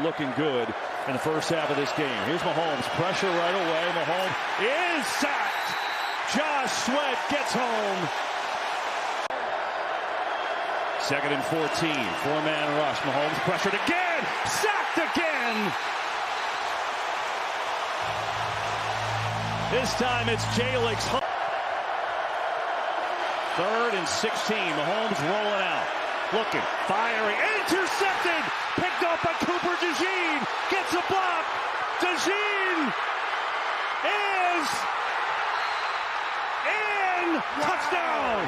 looking good in the first half of this game. Here's Mahomes, pressure right away. Mahomes is sacked. Josh Sweat gets home. 2nd and 14, 4-man rush. Mahomes pressured again, sacked again. This time it's Jalix. 3rd and 16, Mahomes rolling out. Looking, firing, intercepted, picked up by Cooper DeJean, gets a block. DeJean is in, touchdown.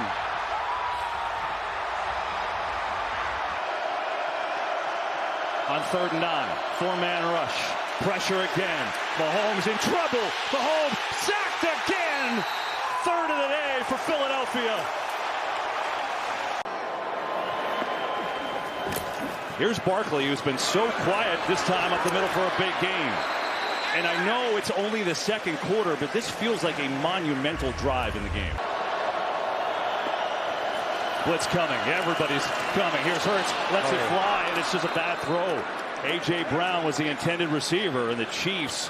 On 3rd and 9, 4-man rush, pressure again. Mahomes in trouble. Mahomes sacked again. 3rd of the day for Philadelphia. Here's Barkley, who's been so quiet this time up the middle for a big game. And I know it's only the 2nd quarter, but this feels like a monumental drive in the game. Blitz coming. Everybody's coming. Here's Hurts. Lets it fly, and it's just a bad throw. A.J. Brown was the intended receiver, and the Chiefs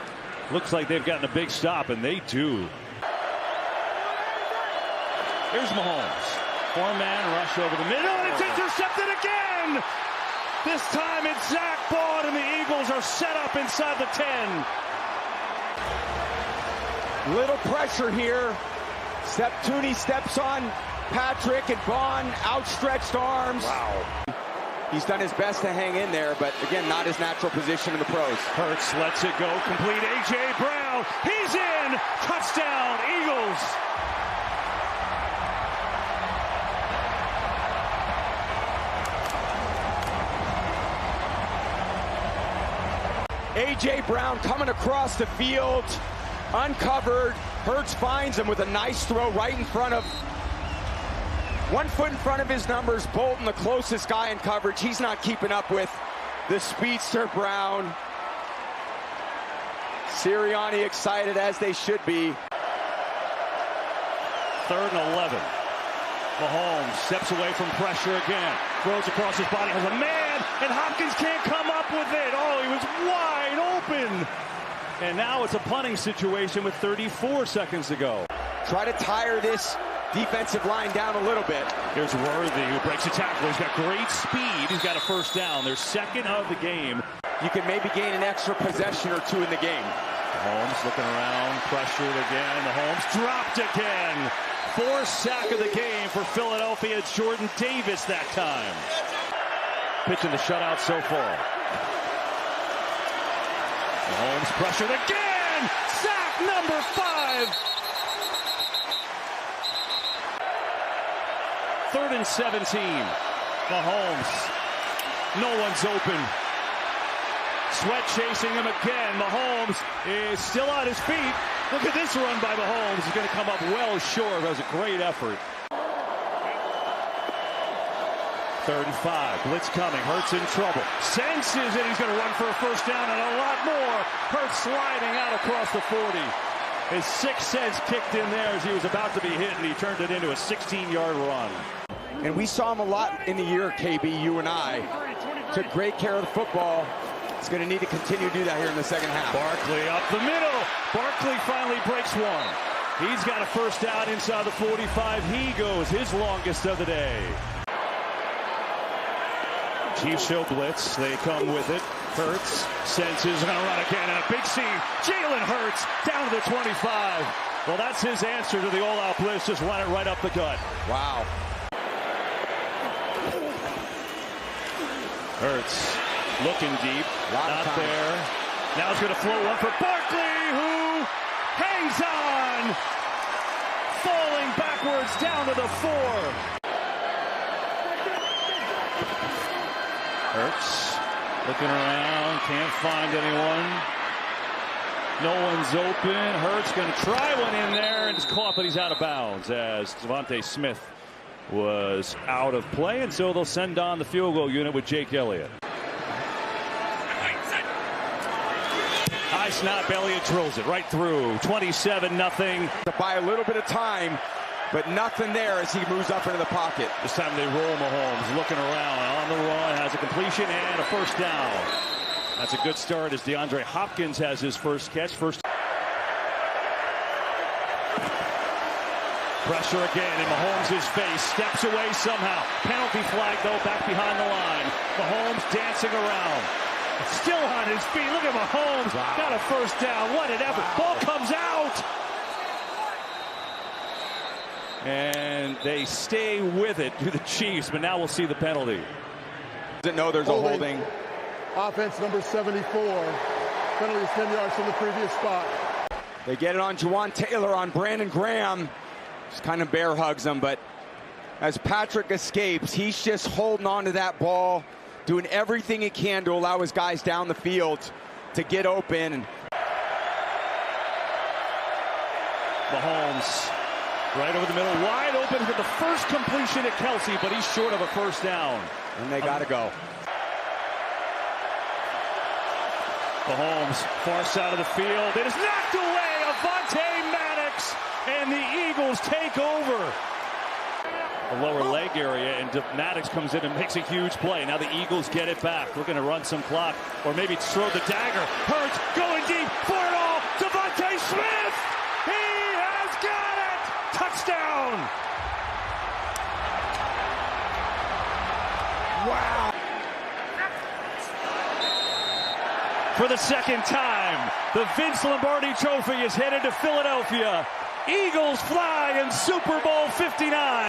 looks like they've gotten a big stop, and they do. Here's Mahomes. 4-man rush over the middle, and it's intercepted again! This time it's Zach Bond, and the Eagles are set up inside the 10. Little pressure here. Tooney steps on Patrick, and Bond outstretched arms. Wow. He's done his best to hang in there, but again, not his natural position in the pros. Hurts lets it go, complete. A.J. Brown, he's in! Touchdown, Eagles! A.J. Brown coming across the field, uncovered. Hurts finds him with a nice throw right in front of, 1 foot in front of his numbers. Bolton, the closest guy in coverage. He's not keeping up with the speedster Brown. Sirianni excited, as they should be. 3rd and 11. Mahomes steps away from pressure again. Throws across his body, has a man, and Hopkins can't come up with it. Oh, he was wide open. And now it's a punting situation with 34 seconds to go. Try to tire this defensive line down a little bit. Here's Worthy, who breaks a tackle. He's got great speed. He's got a first down. They're 2nd of the game. You can maybe gain an extra possession or 2 in the game. Mahomes looking around, pressured again. Mahomes dropped again. 4th sack of the game for Philadelphia. It's Jordan Davis that time. Pitching the shutout so far. Mahomes pressured again. Sack number 5. 3rd and 17. Mahomes. No one's open. Sweat chasing him again. Mahomes is still on his feet. Look at this run by Mahomes. He's going to come up well short. That was a great effort. 3rd and 5. Blitz coming. Hurts in trouble. Senses it. He's going to run for a first down and a lot more. Hurts sliding out across the 40. His 6th sense kicked in there as he was about to be hit, and he turned it into a 16-yard run. And we saw him a lot in the year, KB, you and I. Took great care of the football. He's going to need to continue to do that here in the 2nd half. Barkley up the middle. Barkley finally breaks one. He's got a first down inside the 45. He goes his longest of the day. Chiefs show blitz. They come with it. Hurts senses going to run again, and a big seam. Jalen Hurts down to the 25. Well, that's his answer to the all-out blitz. Just run it right up the gut. Wow. Hurts looking deep. Not there. Now he's going to float one for Barkley, who hangs on. Falling backwards down to the 4. Hurts looking around, can't find anyone. No one's open. Hurts going to try one in there, and it's caught, but he's out of bounds as Devontae Smith was out of play, and so they'll send on the field goal unit with Jake Elliott. High snap, Elliott drills it right through. 27-0. To buy a little bit of time, but nothing there as he moves up into the pocket. This time they roll Mahomes, looking around, on the run, has a completion and a first down. That's a good start as DeAndre Hopkins has his first catch. Pressure again in Mahomes' face. Steps away somehow. Penalty flag, though, back behind the line. Mahomes dancing around. Still on his feet. Look at Mahomes. Wow. Got a first down. What an effort. Ball comes out. And they stay with it to the Chiefs, but now we'll see the penalty. Doesn't know there's a holding. Offense number 74. Penalty is 10 yards from the previous spot. They get it on Jawaan Taylor on Brandon Graham. Just kind of bear hugs him, but as Patrick escapes, he's just holding on to that ball, doing everything he can to allow his guys down the field to get open. Mahomes right over the middle, wide open for the first completion at Kelsey, but he's short of a first down. And they got to go. Mahomes, far side of the field. It is knocked away. Avonte Maddox, and the Eagles take over. The lower leg area, and Maddox comes in and makes a huge play. Now the Eagles get it back. We're going to run some clock, or maybe throw the dagger. Hurts going deep for it all. Devontae Smith, he has got it. Touchdown. Wow. For the second time, the Vince Lombardi Trophy is headed to Philadelphia. Eagles fly in Super Bowl 59.